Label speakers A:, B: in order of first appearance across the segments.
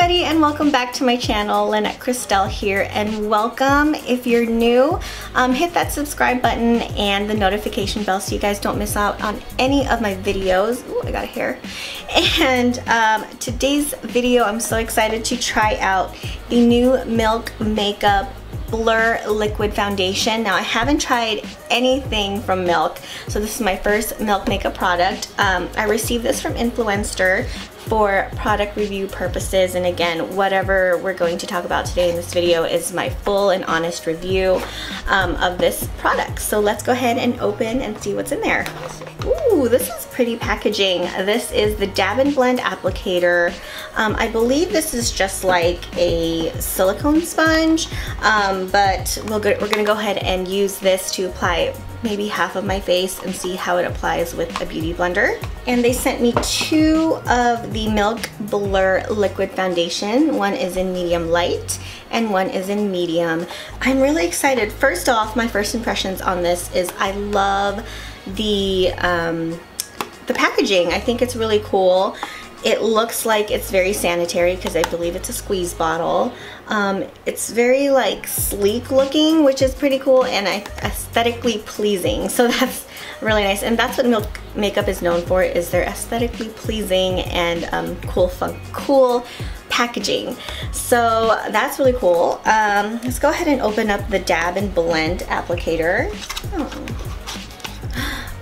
A: everybody, and welcome back to my channel. Lannetkrystle here, and welcome. If you're new, hit that subscribe button and the notification bell so you guys don't miss out on any of my videos. Ooh, I got a hair. And today's video, I'm so excited to try out the new Milk Makeup Blur Liquid Foundation. Now, I haven't tried anything from Milk, so this is my first Milk makeup product. I received this from INFLUENSTER for product review purposes, and again, whatever we're going to talk about today in this video is my full and honest review of this product. So let's go ahead and open and see what's in there. Ooh, this is pretty packaging. This is the Dab and Blend applicator. I believe this is just like a silicone sponge, but we're gonna go ahead and use this to apply maybe half of my face and see how it applies with a beauty blender. And they sent me two of the Milk Blur Liquid Foundation. One is in medium light and one is in medium. I'm really excited. First off, my first impressions on this is I love the packaging. I think it's really cool. It looks like it's very sanitary because I believe it's a squeeze bottle. It's very like sleek looking, which is pretty cool, and aesthetically pleasing. So that's really nice, and that's what Milk makeup is known for, is their aesthetically pleasing and cool packaging. So that's really cool. Let's go ahead and open up the Dab and Blend applicator.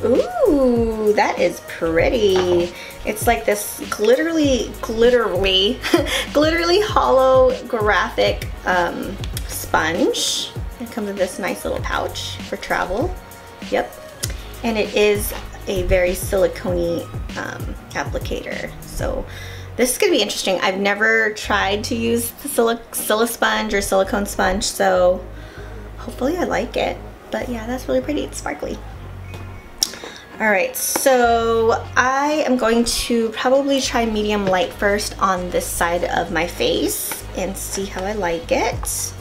A: Ooh, that is pretty. It's like this glitterly holographic sponge. It comes with this nice little pouch for travel. Yep. And it is a very silicone-y applicator. So this is gonna be interesting. I've never tried to use the sponge or silicone sponge, so hopefully I like it. But yeah, that's really pretty. It's sparkly. Alright, so I am going to probably try medium light first on this side of my face and see how I like it.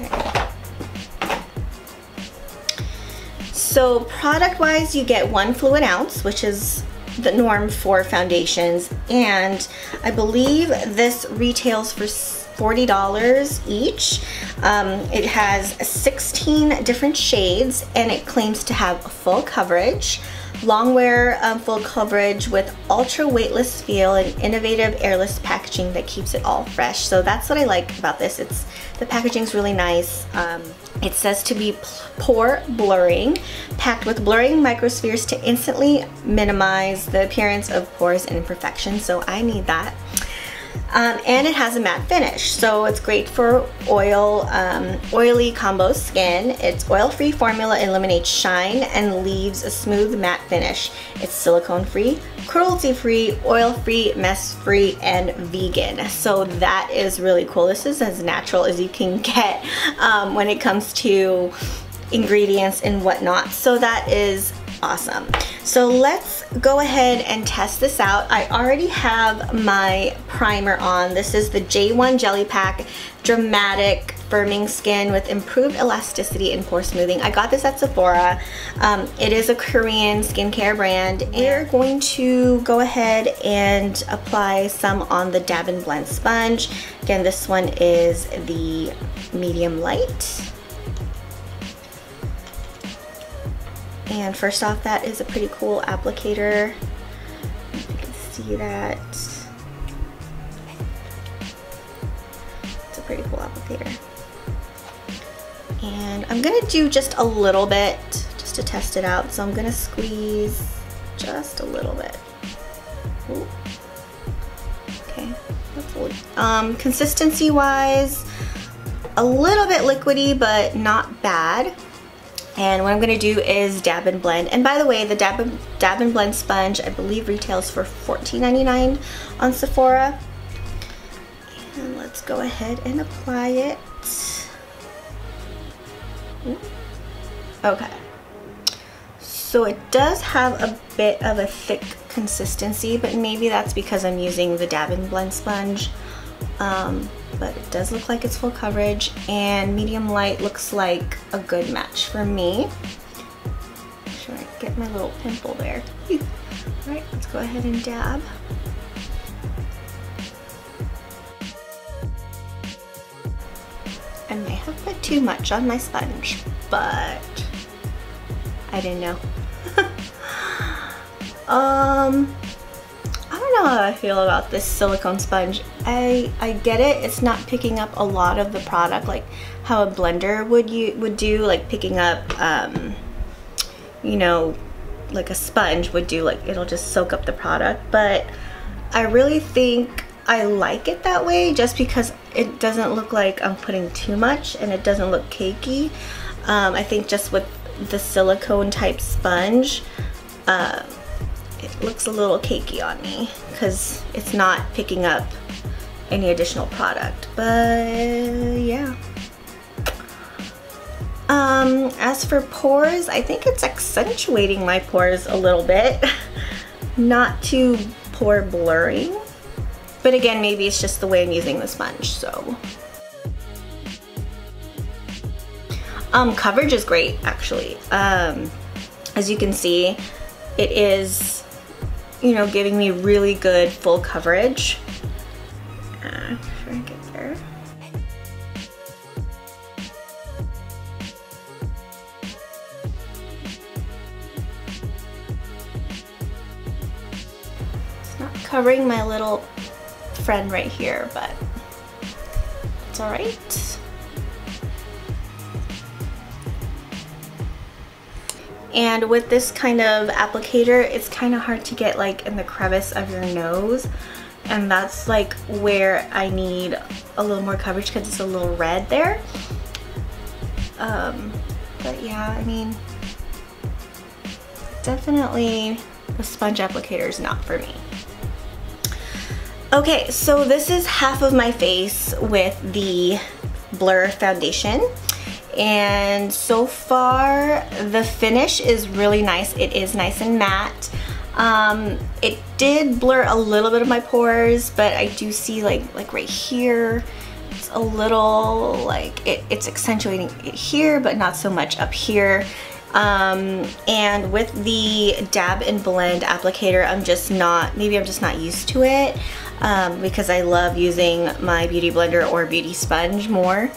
A: Okay. So product-wise, you get 1 fluid ounce, which is the norm for foundations, and I believe this retails for $40 each. It has 16 different shades, and it claims to have full coverage, long wear full coverage with ultra weightless feel and innovative airless packaging that keeps it all fresh. So that's what I like about this. The packaging's really nice. It says to be pore blurring, packed with blurring microspheres to instantly minimize the appearance of pores and imperfections. So I need that. And it has a matte finish, so it's great for oily combo skin. Its oil-free formula eliminates shine and leaves a smooth matte finish. It's silicone-free, cruelty-free, oil-free, mess-free, and vegan. So that is really cool. This is as natural as you can get when it comes to ingredients and whatnot. So that is awesome. So let's go ahead and test this out. I already have my primer on. This is the J1 Jelly Pack Dramatic Firming Skin with improved elasticity and pore smoothing. I got this at Sephora. It is a Korean skincare brand. We're going to go ahead and apply some on the Dab and Blend sponge. Again, this one is the medium light. And first off, that is a pretty cool applicator. You can see that. It's a pretty cool applicator. And I'm gonna do just a little bit just to test it out. So I'm gonna squeeze just a little bit. Ooh. Okay, that's consistency wise, a little bit liquidy, but not bad. And what I'm gonna do is dab and blend. And by the way, the Dab and Blend sponge, I believe, retails for $14.99 on Sephora. And let's go ahead and apply it. Okay. So it does have a bit of a thick consistency, but maybe that's because I'm using the Dab and Blend sponge. But it does look like it's full coverage, and medium light looks like a good match for me. Make sure I get my little pimple there. Alright, let's go ahead and dab. I may have put too much on my sponge, but I didn't know. I don't know how I feel about this silicone sponge. I get it, it's not picking up a lot of the product like how a blender would do, like picking up, you know, like a sponge would do, like it'll just soak up the product. But I really think I like it that way just because it doesn't look like I'm putting too much and it doesn't look cakey. I think just with the silicone type sponge, it looks a little cakey on me because it's not picking up any additional product. But yeah. As for pores, I think it's accentuating my pores a little bit. Not too pore blurring. But again, maybe it's just the way I'm using the sponge, so. Coverage is great, actually. As you can see, it is, you know, giving me really good full coverage. Before I get there. It's not covering my little friend right here, but it's all right. And with this kind of applicator, it's kind of hard to get like in the crevice of your nose, and that's like where I need a little more coverage because it's a little red there. But yeah, I mean, definitely the sponge applicator is not for me. Okay, so this is half of my face with the Blur foundation. And so far, the finish is really nice. It is nice and matte. It did blur a little bit of my pores, but I do see like right here, it's a little like, it's accentuating it here, but not so much up here. And with the dab and blend applicator, maybe I'm just not used to it, because I love using my beauty blender or beauty sponge more.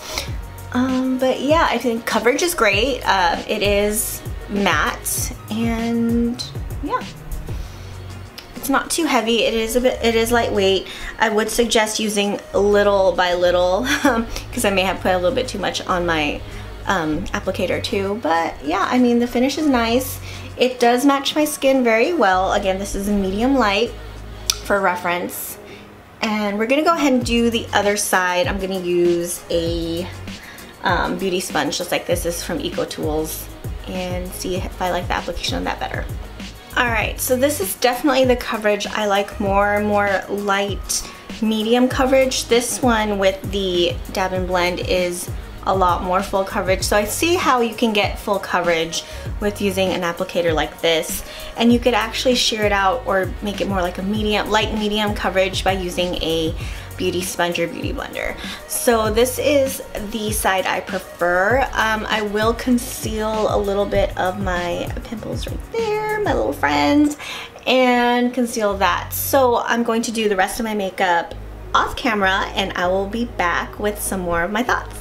A: But yeah, I think coverage is great. It is matte, and yeah, it's not too heavy. It is lightweight. I would suggest using little by little because I may have put a little bit too much on my applicator too. But yeah, I mean, the finish is nice. It does match my skin very well. Again, this is a medium light for reference. And we're gonna go ahead and do the other side. I'm gonna use a beauty sponge just like this. Is from Eco Tools, and see if I like the application of that better. Alright, so this is definitely the coverage I like more light medium coverage. This one with the dab and blend is a lot more full coverage, so I see how you can get full coverage with using an applicator like this, and you could actually shear it out or make it more like a light medium coverage by using a beauty sponge or beauty blender. So this is the side I prefer. I will conceal a little bit of my pimples right there, my little friends, and conceal that. So I'm going to do the rest of my makeup off camera, and I will be back with some more of my thoughts.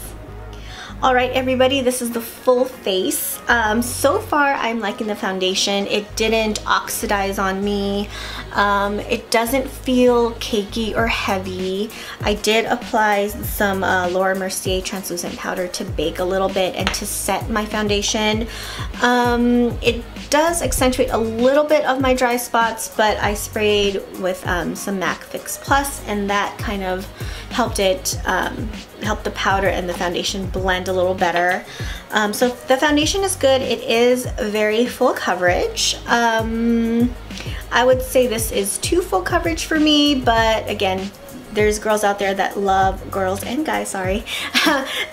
A: Alright everybody, this is the full face. So far I'm liking the foundation. It didn't oxidize on me. It doesn't feel cakey or heavy. I did apply some Laura Mercier translucent powder to bake a little bit and to set my foundation. It does accentuate a little bit of my dry spots, but I sprayed with some MAC Fix Plus, and that kind of helped the powder and the foundation blend a little better. So the foundation is good. It is very full coverage. I would say this is too full coverage for me, but again, there's girls out there that love, girls and guys, sorry,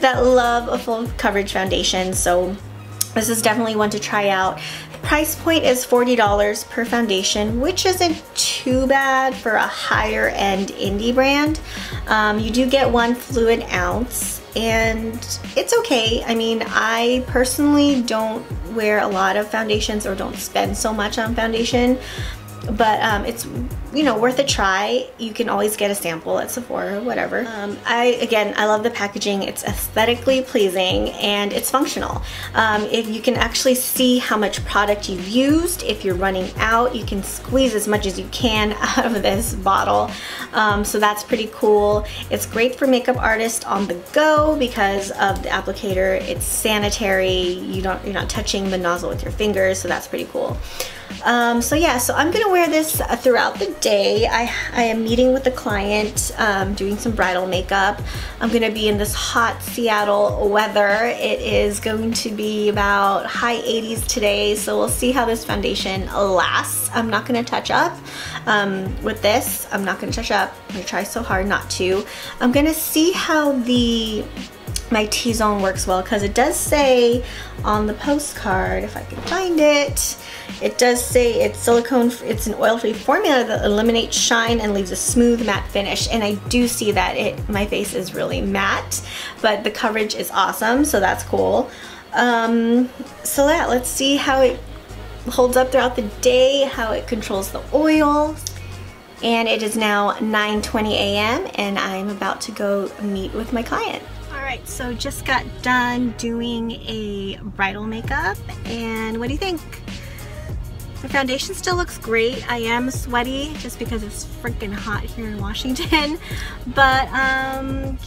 A: that love a full coverage foundation. So this is definitely one to try out. The price point is $40 per foundation, which isn't too bad for a higher end indie brand. You do get 1 fluid ounce, and it's okay. I mean, I personally don't wear a lot of foundations or don't spend so much on foundation, but it's, you know, worth a try. You can always get a sample at Sephora or whatever. I love the packaging. It's aesthetically pleasing and it's functional. If you can actually see how much product you've used, if you're running out, you can squeeze as much as you can out of this bottle. So that's pretty cool. It's great for makeup artists on the go because of the applicator. It's sanitary. You're not touching the nozzle with your fingers, so that's pretty cool. So yeah, so I'm gonna wear this throughout the day. I am meeting with a client, doing some bridal makeup. I'm gonna be in this hot Seattle weather. It is going to be about high 80s today, so we'll see how this foundation lasts. I'm not gonna touch up with this. I'm not gonna touch up. I'm gonna try so hard not to. I'm gonna see how my T-zone works well, because it does say on the postcard, if I can find it, it does say it's silicone, it's an oil-free formula that eliminates shine and leaves a smooth matte finish. And I do see that my face is really matte, but the coverage is awesome, so that's cool. So yeah, let's see how it holds up throughout the day, how it controls the oil. And it is now 9:20 a.m. and I'm about to go meet with my client. Alright, so just got done doing a bridal makeup, and what do you think? The foundation still looks great. I am sweaty just because it's freaking hot here in Washington, but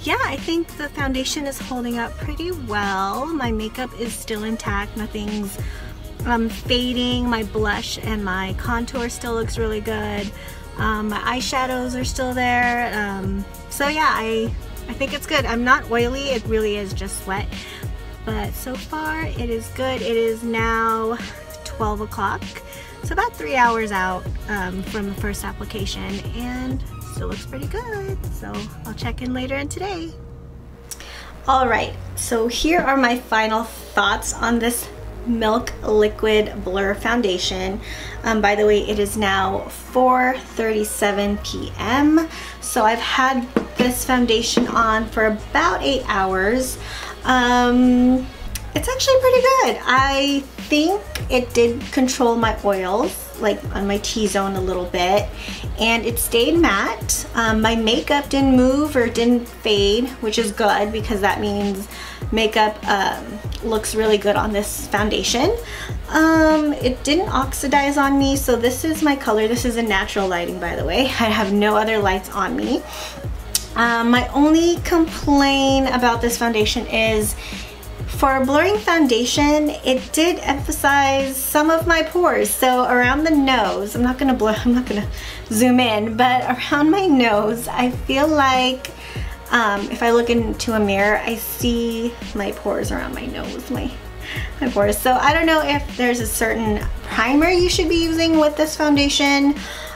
A: yeah, I think the foundation is holding up pretty well. My makeup is still intact, nothing's fading. My blush and my contour still looks really good. My eyeshadows are still there, so yeah, I think it's good. I'm not oily, it really is just sweat. But so far it is good. It is now 12 o'clock, so about 3 hours out from the first application, and still looks pretty good. So I'll check in later in today. Alright, so here are my final thoughts on this Milk Liquid Blur Foundation. By the way, it is now 4:37 p.m. So I've had this foundation on for about 8 hours. It's actually pretty good. I think it did control my oils, like on my T-zone a little bit, and it stayed matte. My makeup didn't move or didn't fade, which is good because that means makeup looks really good on this foundation. It didn't oxidize on me, so this is my color. This is a natural lighting, by the way. I have no other lights on me. My only complaint about this foundation is, for a blurring foundation, it did emphasize some of my pores. So around the nose, I'm not gonna zoom in, but around my nose, I feel like if I look into a mirror, I see my pores around my nose, my pores. So I don't know if there's a certain primer you should be using with this foundation.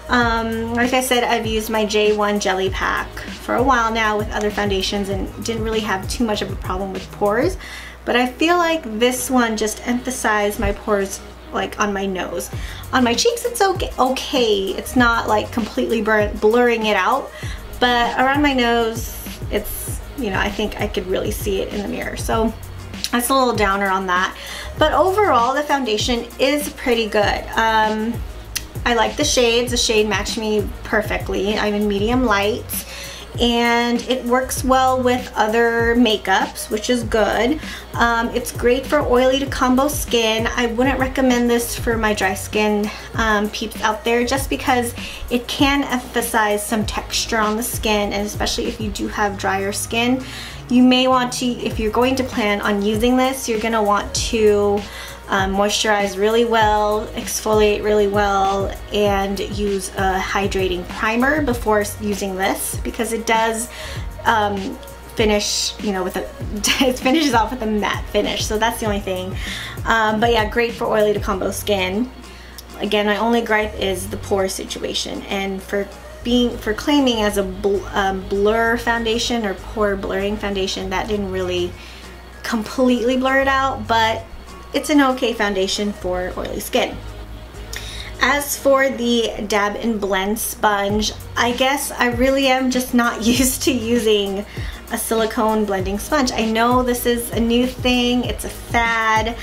A: Like I said, I've used my J1 Jelly Pack for a while now with other foundations and didn't really have too much of a problem with pores. But I feel like this one just emphasized my pores, like on my nose. On my cheeks, it's okay. It's not like completely blurring it out, but around my nose, it's, you know, I think I could really see it in the mirror. So that's a little downer on that. But overall, the foundation is pretty good. I like the shades. The shade matched me perfectly. I'm in medium light, and it works well with other makeups, which is good. It's great for oily to combo skin. I wouldn't recommend this for my dry skin peeps out there, just because it can emphasize some texture on the skin, and especially if you do have drier skin, you may want to, if you're going to plan on using this, you're gonna want to moisturize really well, exfoliate really well, and use a hydrating primer before using this, because it does finish, you know, with it finishes off with a matte finish. So that's the only thing. But yeah, great for oily to combo skin. Again, my only gripe is the pore situation, and for claiming as a blur foundation or pore blurring foundation, that didn't really completely blur it out, but it's an okay foundation for oily skin. As for the Dab and Blend sponge, I guess I really am just not used to using a silicone blending sponge. I know this is a new thing, it's a fad.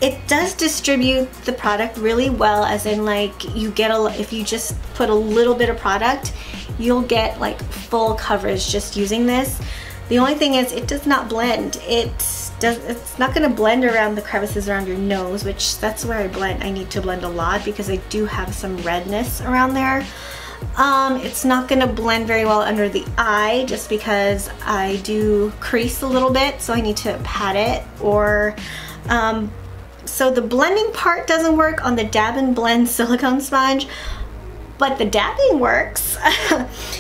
A: It does distribute the product really well, as in like you get if you just put a little bit of product, you'll get like full coverage just using this. The only thing is it does not blend. It's not going to blend around the crevices around your nose, which that's where I blend. I need to blend a lot because I do have some redness around there. It's not going to blend very well under the eye just because I do crease a little bit, so I need to pat it. Or so the blending part doesn't work on the Dab and Blend silicone sponge, but the dabbing works.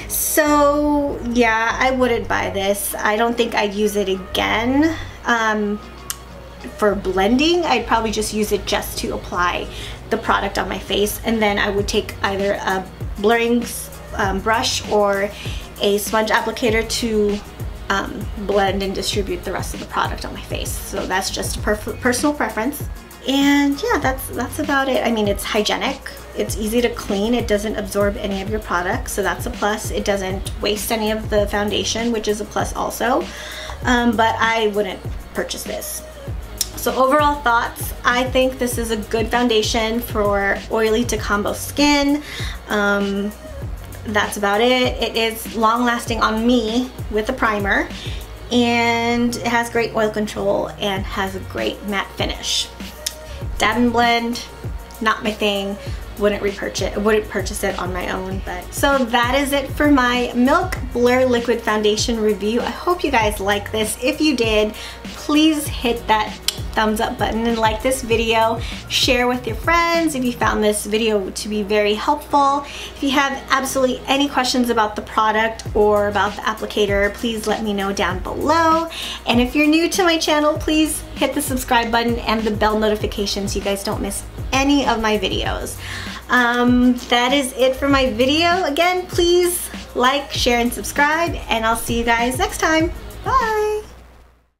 A: So yeah, I wouldn't buy this. I don't think I'd use it again. For blending, I'd probably just use it just to apply the product on my face, and then I would take either a blurring brush or a sponge applicator to blend and distribute the rest of the product on my face. So that's just a personal preference. And yeah, that's about it. I mean, it's hygienic, it's easy to clean, it doesn't absorb any of your products, so that's a plus. It doesn't waste any of the foundation, which is a plus also. But I wouldn't purchase this. So overall thoughts, I think this is a good foundation for oily to combo skin. That's about it. It is long lasting on me with a primer, and it has great oil control and has a great matte finish. Dab and Blend, not my thing. Wouldn't purchase it on my own. But so that is it for my Milk Blur Liquid Foundation review. I hope you guys like this. If you did, please hit that thumbs up button and like this video. Share with your friends if you found this video to be very helpful. If you have absolutely any questions about the product or about the applicator, please let me know down below. And if you're new to my channel, please hit the subscribe button and the bell notification so you guys don't miss any of my videos. That is it for my video. Again, please like, share, and subscribe, and I'll see you guys next time. Bye!